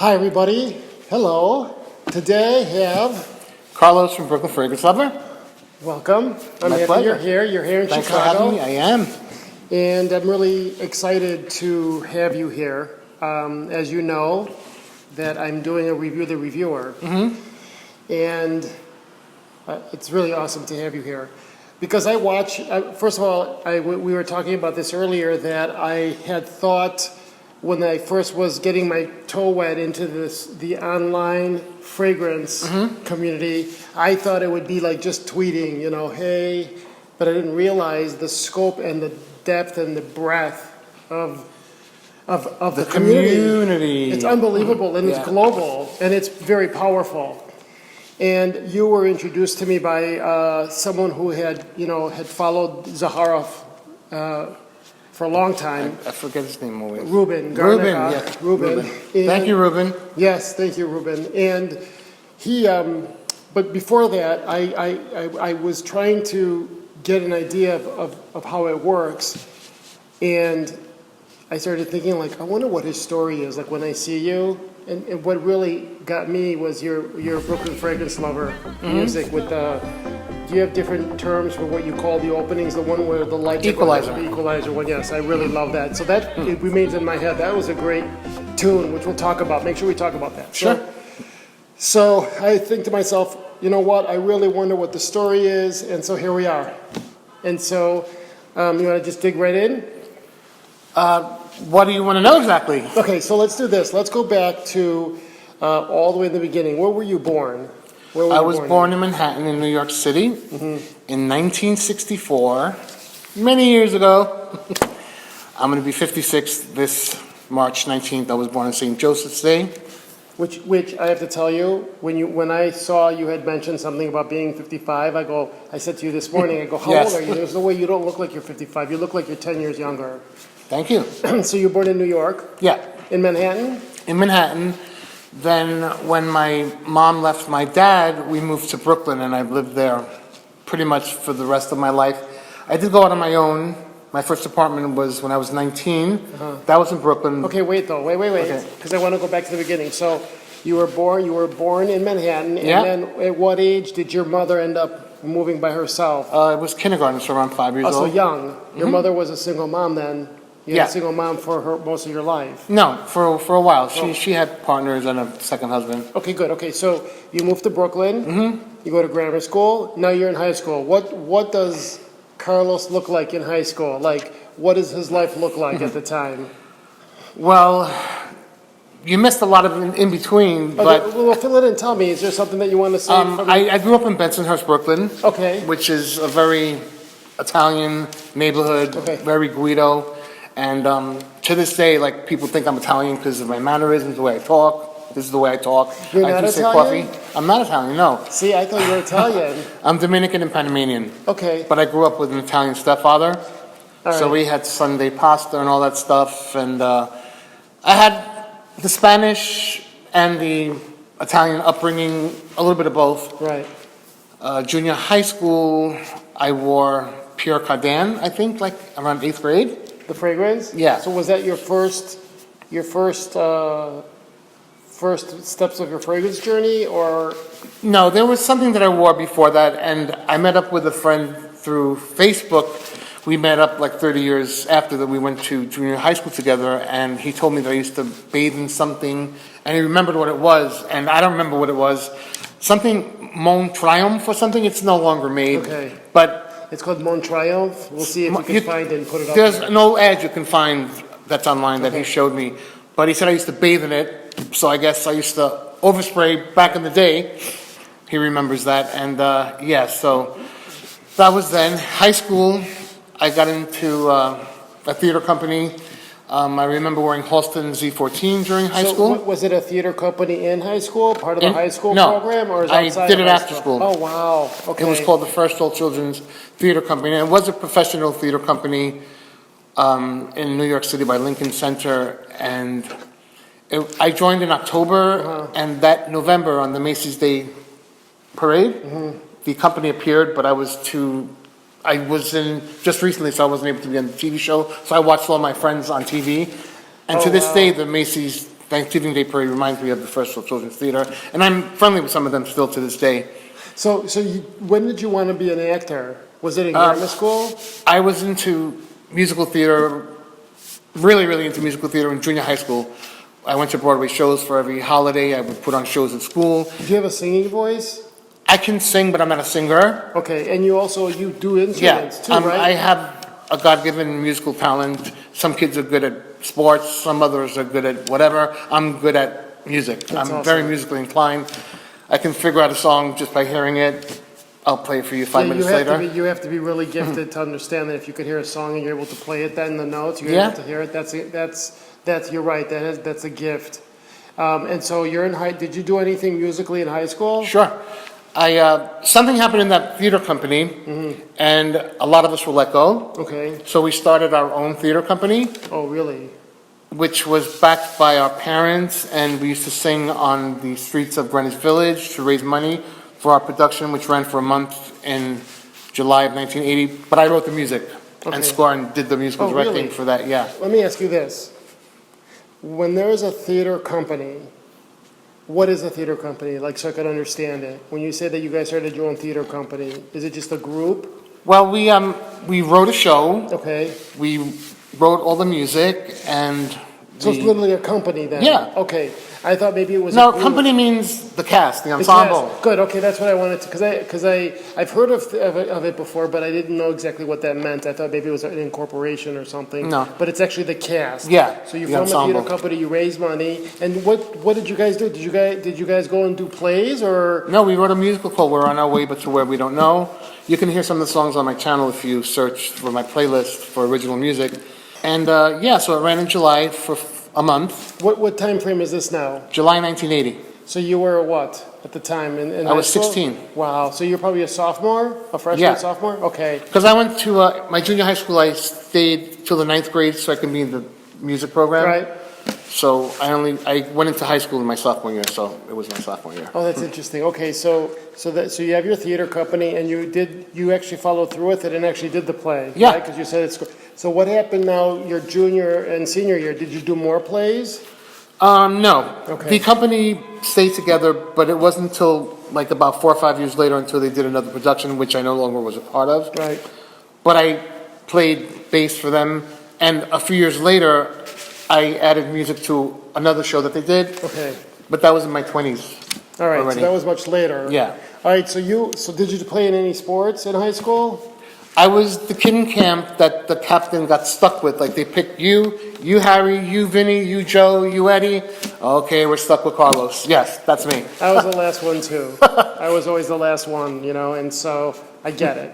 Hi, everybody. Hello. Today I have Carlos from Brooklyn Fragrance Lover. welcome. I'm My happy pleasure. you're here. You're here in Thanks Chicago. for having me. I am. And I'm really excited to have you here. As you know, that I'm doing a review the reviewer. And it's really awesome to have you here. Because I watch, first of all, we were talking about this earlier, that I had thought when I first was getting my toe wet into the online fragrance community, I thought it would be like just tweeting, hey, but I didn't realize the scope and the depth and the breadth of the community. It's unbelievable, and it's global, and it's very powerful. And you were introduced to me by someone who had followed Zaharoff for a long time. I forget his name always. Ruben Garnica. Ruben. And Thank you, Ruben. yes, thank you, Ruben. And he, but before that, I was trying to get an idea of how it works, and I started thinking, like, I wonder what his story is, like, when I see you. And what really got me was your Brooklyn Fragrance Lover music with the. Do you have different terms for what you call the openings? The one where the lights Equalizer. The equalizer one, yes, I really love that. So that it remains in my head. That was a great tune, which we'll talk about. Make sure we talk about that. Sure. So I think to myself, you know what? I really wonder what the story is, and so here we are. And so, you want to just dig right in? What do you want to know exactly? Okay, so let's do this. Let's go back to all the way in the beginning. Where were you born? I was born in Manhattan, in New York City, in 1964, many years ago. I'm going to be 56 this March 19th. I was born on St. Joseph's Day. Which I have to tell you, when I saw you had mentioned something about being 55, I said to you this morning, how Yes. old are you? There's no way you don't look like you're 55. You look like you're 10 years younger. Thank you. So you were born in New York? Yeah. In Manhattan? In Manhattan. Then when my mom left my dad, we moved to Brooklyn, and I've lived there pretty much for the rest of my life. I did go out on my own. My first apartment was when I was 19. That was in Brooklyn. Okay, wait, Okay. because I want to go back to the beginning. So you were born in Manhattan, and then at what age did your mother end up moving by herself? It was kindergarten, so around 5 years Also old. young. Your mother was a single mom then. You had Yeah. a single mom for her most of your life. No, for a while. She had partners and a second husband. Okay, good. Okay, so you moved to Brooklyn. You go to grammar school. Now you're in high school. What does Carlos look like in high school? Like, what does his life look like at the time? Well, you missed a lot of in between, but Well, fill it in. Tell me. Is there something that you want to say? I grew up in Bensonhurst, Brooklyn. Okay. Which is a very Italian neighborhood, Okay. very Guido. And to this day, like, people think I'm Italian because of my mannerisms, the way I talk. This is the way I talk. You're I not do say Italian? coffee. I'm not Italian, no. See, I thought you were Italian. I'm Dominican and Panamanian. Okay. But I grew up with an Italian stepfather. All So right. we had Sunday pasta and all that stuff. And I had the Spanish and the Italian upbringing, a little bit of both. Right. Junior high school, I wore Pierre Cardin, I think, like around 8th grade. The fragrance? Yeah. So was that your first steps of your fragrance journey, or? No, there was something that I wore before that, and I met up with a friend through Facebook. We met up like 30 years after that. We went to junior high school together, and he told me that I used to bathe in something, and he remembered what it was, and I don't remember what it was. Something Mon Triomphe or something. It's no longer made. Okay. But It's called Mon Triomphe. We'll see if you can find it and put it up. there's there. an old ad you can find that's online that he Okay. showed me. But he said I used to bathe in it, so I guess I used to overspray back in the day. He remembers that, and so that was then. High school, I got into a theater company. I remember wearing Halston Z14 during high So school. was it a theater company in high school, part of the high school no, program, or is it I outside did of it high after school. Oh, wow. Okay. It was called the First All Children's Theater Company, and it was a professional theater company in New York City by Lincoln Center, and I joined in October, and that November on the Macy's Day Parade, the company appeared, but I was in just recently, so I wasn't able to be on the TV show, so I watched all my friends on TV, and to this day, the Macy's Thanksgiving Day Parade reminds me of the First World Children's Theater, and I'm friendly with some of them still to this day. So when did you want to be an actor? Was it in grammar school? I was into musical theater, really, really into musical theater in junior high school. I went to Broadway shows for every holiday. I would put on shows at school. Do you have a singing voice? I can sing, but I'm not a singer. Okay, and you do instruments too, right? I have a God-given musical talent. Some kids are good at sports. Some others are good at whatever. I'm good at music. That's I'm awesome. very musically inclined. I can figure out a song just by hearing it. I'll play it for you 5 minutes later. You have to be really gifted to understand that if you could hear a song and you're able to play it, then the notes, you're Yeah. able to hear it. That's you're right. That's a gift. And so you're in did you do anything musically in high school? Sure. Something happened in that theater company, and a lot of us were let go. Okay. So we started our own theater company, Oh, really? which was backed by our parents, and we used to sing on the streets of Greenwich Village to raise money for our production, which ran for a month in July of 1980. But I wrote the music Okay. and score and did the musical Oh, directing really? for that, yeah. Let me ask you this. When there is a theater company, what is a theater company? Like, so I could understand it. When you say that you guys started your own theater company, is it just a group? Well, we wrote a show, Okay. we wrote all the music, and So it's literally a company then? Yeah. Okay. I thought maybe it was No, a group. company means the cast, the The ensemble. cast. Good. Okay, that's what I wanted to, because I've heard of it before, but I didn't know exactly what that meant. I thought maybe it was an incorporation or something. No. But it's actually the cast. Yeah, So you the form a theater ensemble. company, you raise money, and what did you guys do? Did you guys go and do plays or? No, we wrote a musical called We're on Our Way But to Where We Don't Know. You can hear some of the songs on my channel if you search for my playlist for original music. And so it ran in July for a month, What time frame is this now? July 1980. So you were what at the time? In I was high school? 16. Wow. So you're probably a sophomore, a freshman, Yeah. sophomore. Okay. Because I went to my junior high school, I stayed till the 9th grade so I could be in the music program. Right. So I went into high school in my sophomore year, so it was my sophomore year. Oh, that's interesting. Okay, so you have your theater company, and you actually followed through with it and actually did the play, Yeah. Because you said it's. So what happened now? Your junior and senior year, did you do more plays? No. Okay. The company stayed together, but it wasn't until like about 4 or 5 years later until they did another production, which I no longer was a part of. Right. But I played bass for them, and a few years later, I added music to another show that they did, Okay. but that was in my 20s. All right. Already. So that was much later. Yeah. All right. So did you play in any sports in high school? I was the kid in camp that the captain got stuck with. Like, they picked you Harry, you Vinny, you Joe, you Eddie. Okay, we're stuck with Carlos. Yes, that's me. I was the last one too. I was always the last one, and so I get it.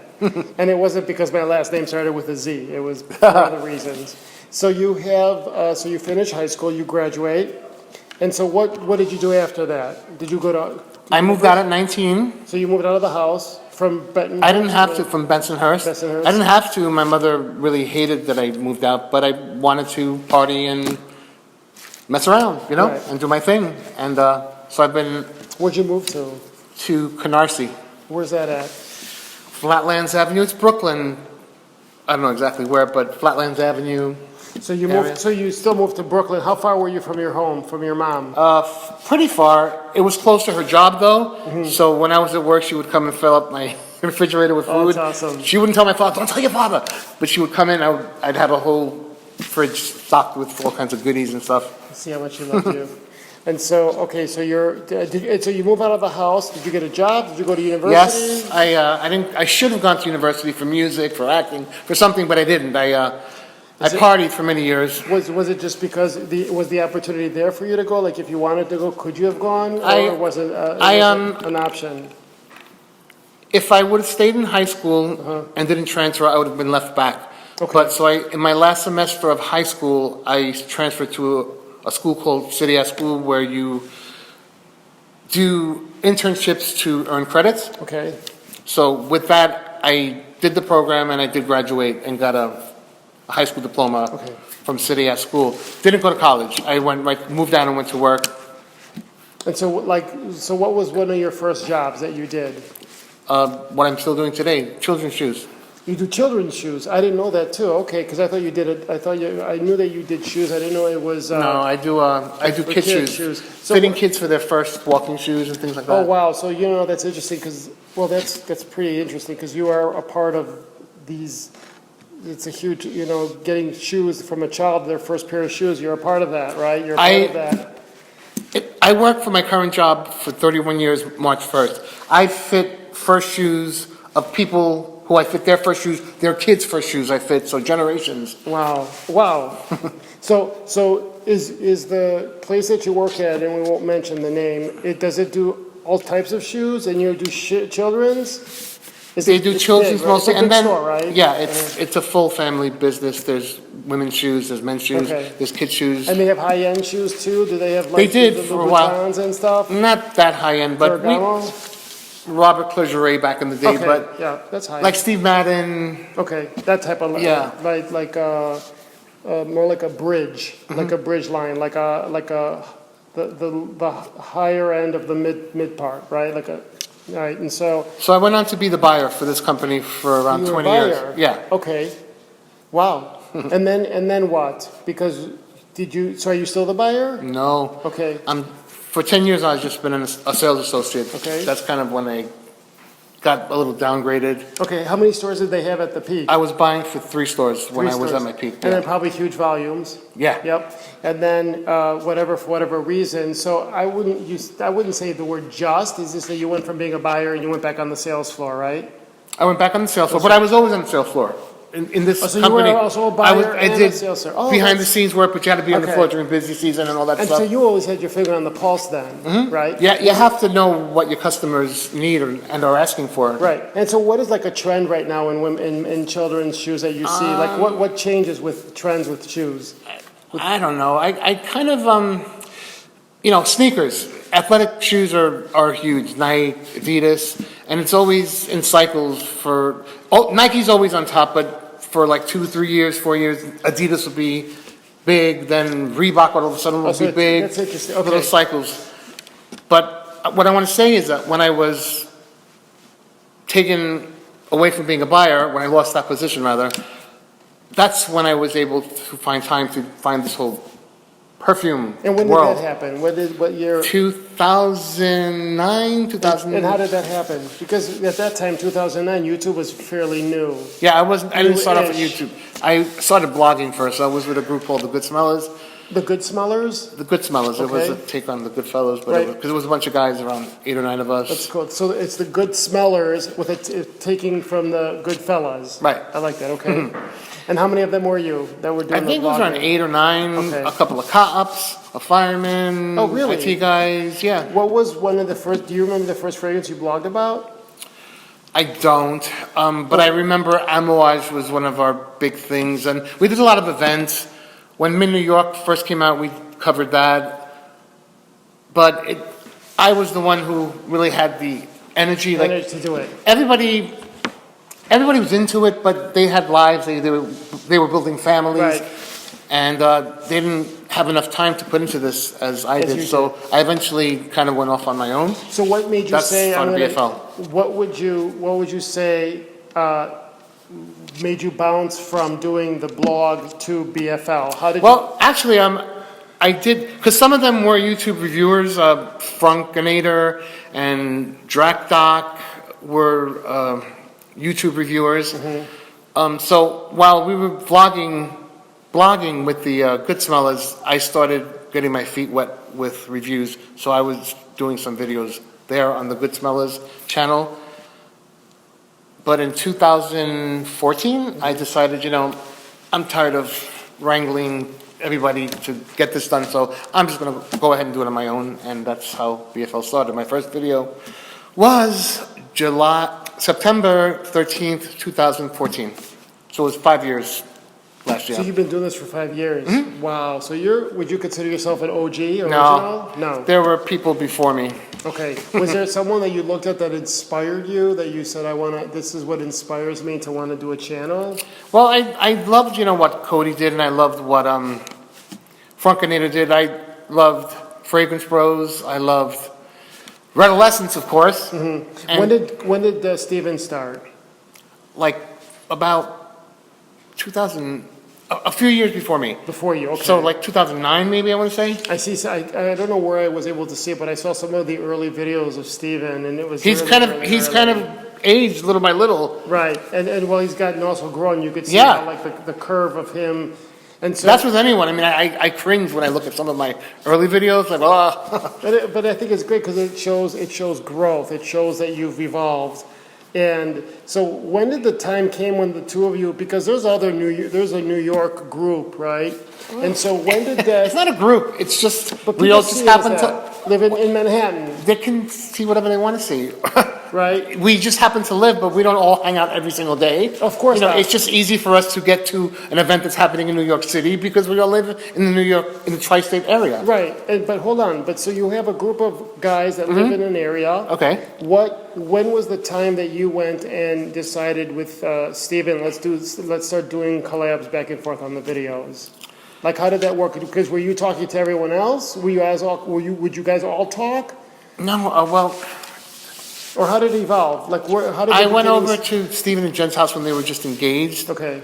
And it wasn't because my last name started with a Z. It was for other reasons. So you finish high school, you graduate, and so what did you do after that? Did you go to? I moved out at 19. So you moved out of the house from Benton. I didn't have to, from Bensonhurst. Bensonhurst. I didn't have to. My mother really hated that I moved out, but I wanted to party and mess around, Right. and do my thing. And so I've been Where'd you move to? to Canarsie, Where's that at? Flatlands Avenue. It's Brooklyn. I don't know exactly where, but Flatlands Avenue. So you Area. moved. So you still moved to Brooklyn. How far were you from your home, from your mom? Pretty far. It was close to her job, though. Mm-hmm. So when I was at work, she would come and fill up my refrigerator with Oh, food. that's awesome. She wouldn't tell my father, "Don't tell your father." But she would come in. I'd have a whole fridge stocked with all kinds of goodies and stuff. See how much she loved you. And so, okay, so so you move out of the house. Did you get a job? Did you go to university? Yes, I didn't. I should have gone to university for music, for acting, for something, but I didn't. I partied for many years. Was it just because was the opportunity there for you to go? Like, if you wanted to go, could you have gone, or was it an option? If I would have stayed in high school and didn't transfer, I would have been left back. Okay. But so in my last semester of high school, I transferred to a school called City Ed School, where you do internships to earn credits. Okay. So with that, I did the program and I did graduate and got a high school diploma Okay. from City Ed School. Didn't go to college. I moved down and went to work. And so, what was one of your first jobs that you did? What I'm still doing today, children's shoes. You do children's shoes. I didn't know that too. Okay, because I thought you did it. I knew that you did shoes. I didn't know it was. No, I do for kid kids' shoes. So Fitting kids for their first walking shoes and things like that. Oh wow! So that's interesting because that's pretty interesting because you are a part of these. It's a huge getting shoes from a child, their first pair of shoes. You're a part of that, right? You're a part of that. I work for my current job for 31 years, March 1st. I fit first shoes of people who I fit their first shoes, their kids' first shoes I fit, so generations. Wow. So is the place that you work at, and we won't mention the name, does it do all types of shoes, and you do children's? They do children's big, right? mostly, It's a big store, right? yeah, it's a full family business. There's women's shoes, there's men's shoes, Okay. there's kids' shoes. And they have high-end shoes too? Do they have They like did the for a while. Louboutins and stuff? Not that high end, but Robert Clergeray back in the day, Okay, but yeah, that's high. like Steve Madden. Okay, that type of Yeah. like more like a bridge, like a bridge line, like the higher end of the mid part, right? Right, and so So I went on to be the buyer for this company for around you were a 20 years. buyer. Yeah. Okay. Wow. and then what? Because so are you still the buyer? No. Okay. For 10 years, I've just been a sales associate. Okay. That's kind of when I got a little downgraded. Okay, how many stores did they have at the peak? I was buying for 3 stores when I was at my peak. And then probably huge volumes. Yeah. Yep. And then for whatever reason, so I wouldn't say the word just. Is this that you went from being a buyer and you went back on the sales floor, right? I went back on the sales floor, but I was always on the sales floor. In this So company, you were also a buyer I and did a sales floor. Oh, behind the scenes work, but you had to be on the Okay. floor during busy season and all that And stuff. so you always had your finger on the pulse then, right? Yeah, you have to know what your customers need and are asking for. Right. And so what is like a trend right now in women, in children's shoes that you see? Like what changes with trends with shoes? I don't know. I kind of, sneakers. Athletic shoes are huge. Nike, Adidas, and it's always in cycles Nike's always on top, but for like 2, 3 years, 4 years, Adidas will be big, then Reebok all of a sudden will be big. That's interesting. Little Okay. cycles. But what I want to say is that when I was taken away from being a buyer, when I lost that position rather, that's when I was able to find time to find this whole perfume And when world. did that happen? What year? 2009, 2000. And how did that happen? Because at that time, 2009, YouTube was fairly new. Yeah, I didn't start off on New-ish. YouTube. I started blogging first. I was with a group called the Good Smellers. The Good Smellers? The Good Smellers. It was a Okay. take on the Good Fellows, but Right. because it was a bunch of guys, around 8 or 9 of us. That's cool. So it's the Good Smellers with taking from the Good Fellas. Right. I like that. Okay. And how many of them were you that were doing I think it was the around blogging? 8 or 9. Okay. A couple of cops, a fireman. Oh, really? IT guys. Yeah. What was one of the first? Do you remember the first fragrance you blogged about? I don't, but I remember Amouage was one of our big things, and we did a lot of events. When Min New York first came out, we covered that. But I was the one who really had the energy. Like To do it. everybody was into it, but they had lives. They were building families, Right. and they didn't have enough time to put into this as I As did. you So I eventually kind of went off on my own. So what made you That's say? on BFL. What would you say made you bounce from doing the blog to BFL? How did Well, actually, I did, because some of them were YouTube reviewers. Frunkinator and Drakdoc were YouTube reviewers. So while we were blogging with the Good Smellers, I started getting my feet wet with reviews. So I was doing some videos there on the Good Smellers channel. But in 2014, I decided, I'm tired of wrangling everybody to get this done, so I'm just going to go ahead and do it on my own, and that's how BFL started. My first video was September 13th, 2014. So it was 5 years last year. So you've been doing this for 5 years. Wow. So would you consider yourself an OG? No. Original? No. There were people before me. Okay. Was there someone that you looked at that inspired you, that you said, this is what inspires me to want to do a channel? Well, I loved, what Cody did, and I loved what Frunkinator did. I loved Fragrance Bros. I loved Redolessence, of course. And When did Steven start? like about 2000, a few years before me. Before you, okay. So like 2009, maybe I want to say. I see. So I don't know where I was able to see it, but I saw some of the early videos of Steven, and it was. He's really, kind of really he's early. kind of aged little by little. Right, and well, he's gotten also grown. You could see Yeah. how, like the curve of him, and so That's with anyone. I mean, I cringe when I look at some of my early videos. Like, oh. But I think it's great because it shows growth. It shows that you've evolved. And so when did the time came when the two of you, because there's a New York group, right? And so when did that? It's not a group. It's just But we people all just see it happen as to. that. Live in Manhattan, They can see whatever they want to see. right? We just happen to live, but we don't all hang out every single day. Of course not. It's just easy for us to get to an event that's happening in New York City because we all live in the tri-state area. Right. But hold on. But so you have a group of guys that live in an area. Okay. When was the time that you went and decided with Steven, let's start doing collabs back and forth on the videos? Like, how did that work? Because were you talking to everyone else? Would you guys all talk? No, well, Or how did it evolve? Like, how did I the went over beginnings- to Stephen and Jen's house when they were just engaged. Okay.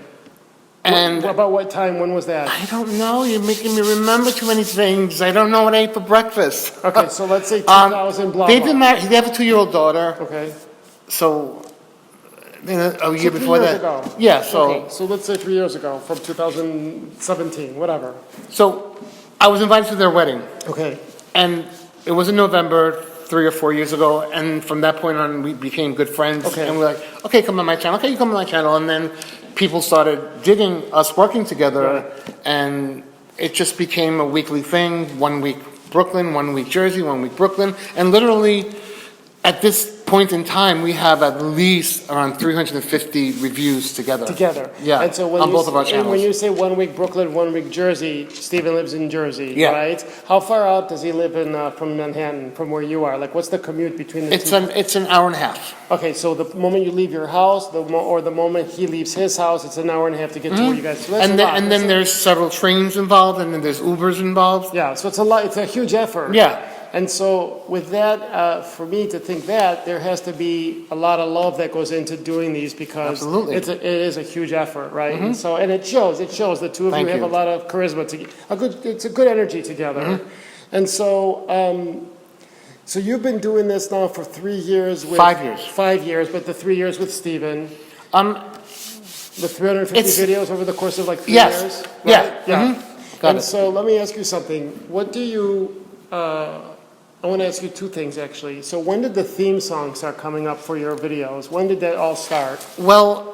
And About what time? When was that? I don't know. You're making me remember too many things. I don't know what I ate for breakfast. Okay, so let's say 2000 blah, They've blah. been married. They have a 2-year-old daughter. Okay. So, a year 3 before years that. ago. Yeah. So, Okay, so let's say 3 years ago, from 2017, whatever. so I was invited to their wedding, Okay. and it was in November 3 or 4 years ago. And from that point on, we became good friends. Okay. And we're like, okay, come on my channel. Okay, you come on my channel. And then people started digging us working together, Right. and it just became a weekly thing. 1 week Brooklyn, 1 week Jersey, 1 week Brooklyn, and literally at this point in time, we have at least around 350 reviews together. Yeah, And so when on you both of our and channels. when you say 1 week Brooklyn, 1 week Jersey, Steven lives in Jersey, Yeah. right? How far out does he live from Manhattan, from where you are? Like, what's the commute between the It's two? an hour and a half. Okay, so the moment you leave your house, or the moment he leaves his house, it's an hour and a half to get to where you guys. So that's And a then, lot. and then there's several trains involved, and then there's Ubers involved. Yeah, so it's a lot. It's a huge effort. Yeah. And so with that, for me to think that, there has to be a lot of love that goes into doing these because Absolutely. it is a huge effort, right? And so, and it shows. It shows the two of Thank you have you. a lot of charisma. It's a good energy together. And so, so you've been doing this now for 3 years. 5 years. 5 years, but the 3 years with Steven. Um, The 350 It's- videos over the course of like 3 Yes. years? Yeah. Right? Yeah. Got And it. so let me ask you something. What do you, I want to ask you two things actually. So when did the theme song start coming up for your videos? When did that all start? well,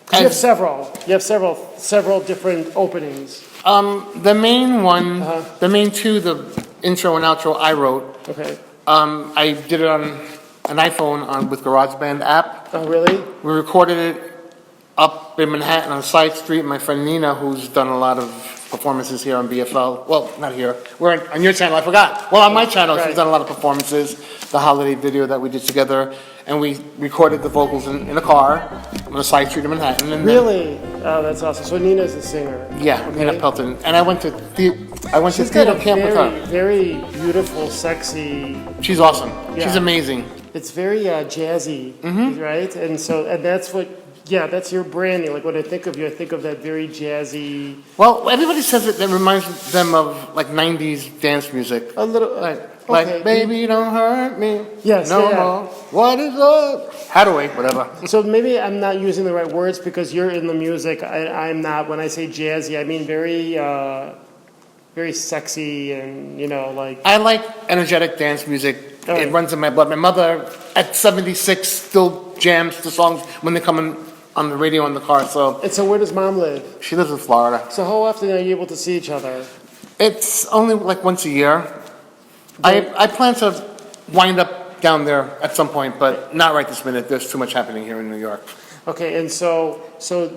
'Cause you have as- several. You have several different openings. the main one, Uh-huh. the main two, the intro and outro, I wrote. Okay. I did it on an iPhone with GarageBand app. Oh, really? We recorded it up in Manhattan on Side Street. My friend Nina, who's done a lot of performances here on BFL. Well, not here. We're on your channel. I forgot. Well, on my channel, Right. she's done a lot of performances. The holiday video that we did together, and we recorded the vocals in a car on a side street in Manhattan. And then- Really? Oh, that's awesome. So Nina's a singer. Yeah, Nina Okay. Pelton. And I went to She's got theater a camp with her. very beautiful, sexy. She's awesome. Yeah. She's amazing. It's very jazzy, Mm-hmm. right? And that's what. Yeah, that's your branding. Like when I think of you, I think of that very jazzy. Well, everybody says it. That reminds them of like '90s dance music. A little. Like, baby, don't hurt me. Yes, no yeah. more. What is up? Hathaway, whatever. So maybe I'm not using the right words because you're in the music. I'm not. When I say jazzy, I mean very sexy and like. I like energetic dance music. All right. It runs in my blood. My mother, at 76, still jams the songs when they come on the radio in the car. So And so where does mom live? she lives in Florida. So how often are you able to see each other? It's only like once a year. I plan to wind up down there at some point, but not right this minute. There's too much happening here in New York. Okay, and so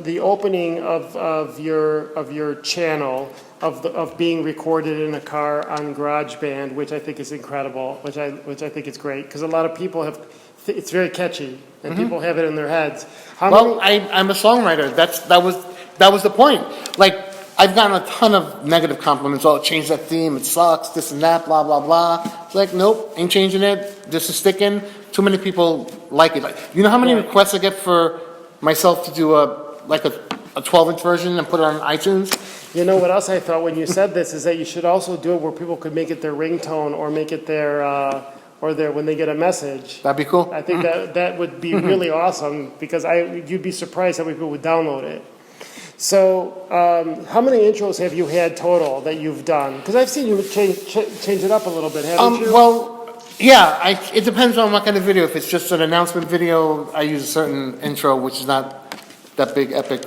the opening of your channel of being recorded in a car on GarageBand, which I think is incredible, which I think is great because a lot of people it's very catchy and people have it in their heads. Well, I'm a songwriter. That was the point. Like, I've gotten a ton of negative compliments. Oh, change that theme. It sucks. This and that. Blah blah blah. It's like, nope, ain't changing it. This is sticking. Too many people like it. Like, you know how many Right. requests I get for myself to do a 12-inch version and put it on iTunes. You know what else I thought when you said this is that you should also do it where people could make it their ringtone or make it their when they get a message. That'd be cool. I think that would be really awesome because you'd be surprised how many people would download it. So, how many intros have you had total that you've done? Because I've seen you change it up a little bit, haven't you? Well, yeah, it depends on what kind of video. If it's just an announcement video, I use a certain intro, which is not that big, epic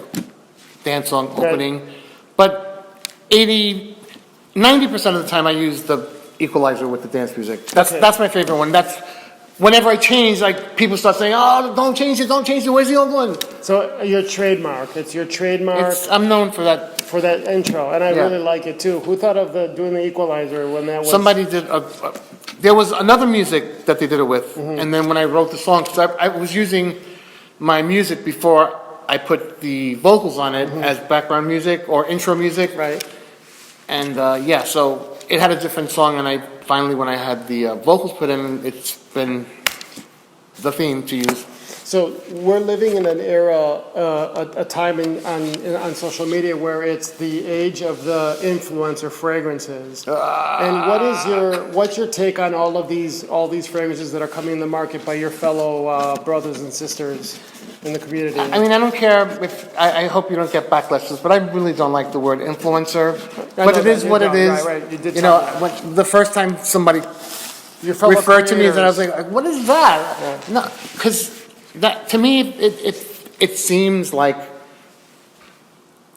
dance song opening. But 90% of the time I use the equalizer with the dance music. That's my favorite one. That's whenever I change, like people start saying, "Oh, don't change it, where's the old one?" So your trademark. It's your trademark. I'm known for that. For that intro, and I really like it too. Who thought of doing the equalizer when that was? Somebody did. There was another music that they did it with, and then when I wrote the song, because I was using my music before I put the vocals on it as background music or intro music. Right. And so it had a different song, and I finally, when I had the vocals put in, it's been the theme to use. So we're living in an era, a time on social media where it's the age of the influencer fragrances. And what's your take on all these fragrances that are coming in the market by your fellow brothers and sisters in the community? I mean, I don't care if I hope you don't get backlashes, but I really don't like the word influencer. But it is what it is. Right. When the first time somebody referred to me, and I was like, "What is that?" Yeah. No, because that to me it seems like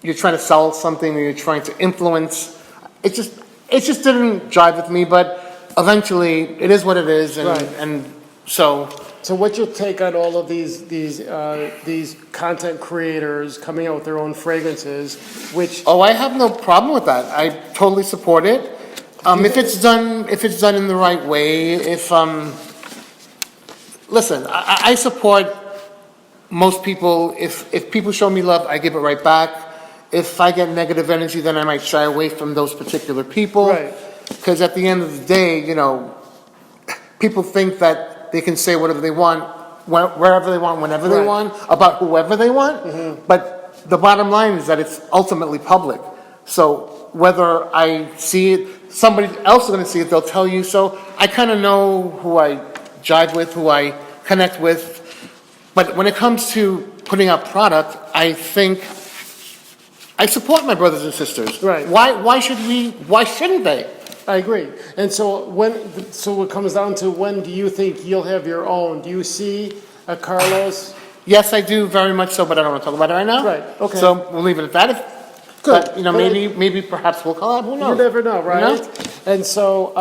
you're trying to sell something or you're trying to influence. It just didn't jive with me. But eventually, it is what it is, and so. So what's your take on all of these content creators coming out with their own fragrances? I have no problem with that. I totally support it. If it's done in the right way. Listen, I support most people. If people show me love, I give it right back. If I get negative energy, then I might shy away from those particular people. Right. Because at the end of the day, people think that they can say whatever they want, wherever they want, whenever they want, about whoever they want. But the bottom line is that it's ultimately public. So whether I see it, somebody else is going to see it, they'll tell you. So I kind of know who I jive with, who I connect with. But when it comes to putting out product, I think I support my brothers and sisters. Right. Why shouldn't they? I agree. And so it comes down to when do you think you'll have your own? Do you see a Carlos? Yes, I do very much so, but I don't want to talk about it right now. Right. Okay. So we'll leave it at that. Good. But, maybe perhaps we'll collab. Who knows? You never know, right? You know? And so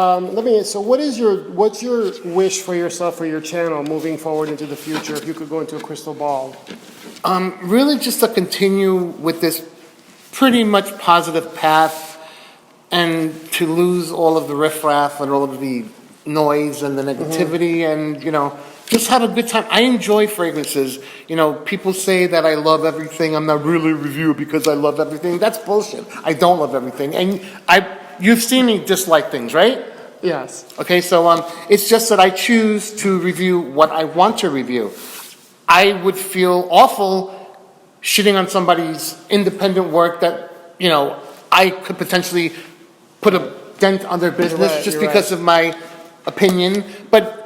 what's your wish for yourself for your channel moving forward into the future if you could go into a crystal ball? Really just to continue with this pretty much positive path and to lose all of the riffraff and all of the noise and the negativity and, just have a good time. I enjoy fragrances. People say that I love everything. I'm not really a reviewer because I love everything. That's bullshit. I don't love everything. And you've seen me dislike things, right? Yes. Okay, so it's just that I choose to review what I want to review. I would feel awful shitting on somebody's independent work that, I could potentially put a dent on their business just because of my opinion. But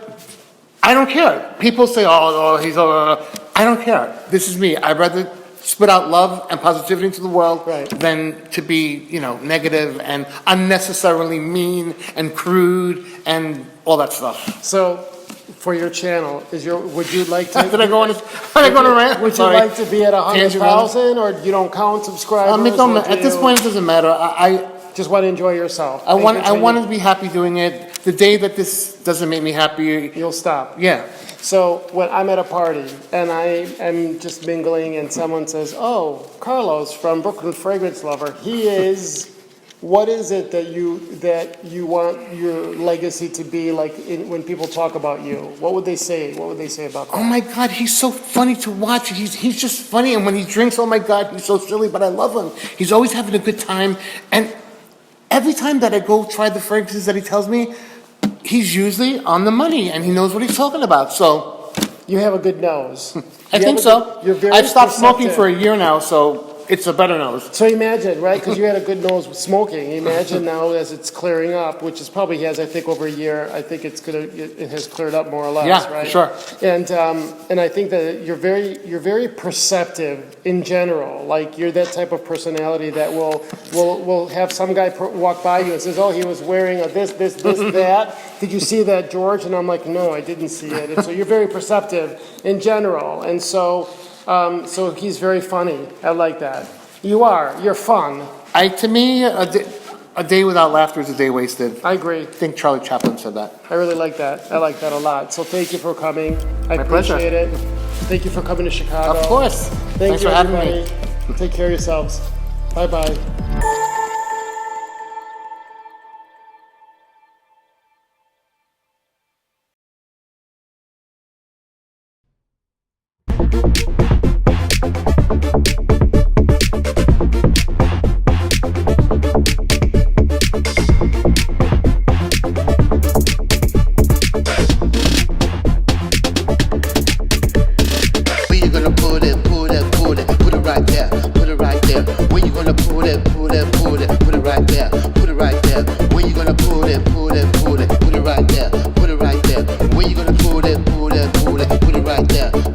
I don't care. People say, he's I don't care. This is me. I'd rather spit out love and positivity into the world than to be, negative and unnecessarily mean and crude and all that stuff. So, for your channel, would you like to... Did I go on a rant? Would you like to be at 100,000 or you don't count subscribers? At this point, it doesn't matter. I just want to enjoy yourself. I want to be happy doing it. The day that this doesn't make me happy, you'll stop. Yeah. So when I'm at a party and I am just mingling and someone says, "Oh, Carlos from Brooklyn Fragrance Lover, he is." What is it that you want your legacy to be like when people talk about you? What would they say? What would they say about that? Oh my God, he's so funny to watch. He's just funny, and when he drinks, oh my God, he's so silly, but I love him. He's always having a good time, and every time that I go try the fragrances that he tells me, he's usually on the money, and he knows what he's talking about. So You have a good nose. I think so. You're very I've stopped smoking perceptive. for a year now, so it's a better nose. So imagine, right, because you had a good nose with smoking. Imagine now as it's clearing up, which is probably has, I think, over a year, I think it has cleared up more or less, Yeah, right? sure. And I think that you're very perceptive in general. Like you're that type of personality that will have some guy walk by you and says, oh, he was wearing a this, that. Did you see that, George? And I'm like, no, I didn't see it. And so you're very perceptive in general. And so he's very funny. I like that. You're fun. To me, a day without laughter is a day wasted. I agree. I think Charlie Chaplin said that. I really like that. I like that a lot. So thank you for coming. I My pleasure. appreciate it. Thank you for coming to Chicago. Of course. Thanks for having everybody. me. Take care of yourselves. Bye-bye. Where you gonna put it, put it right there, put it right there. Where you gonna put it, put it right there, put it right there. Where you gonna put it, put it right there, put it right there. Where you gonna put it, put it right there.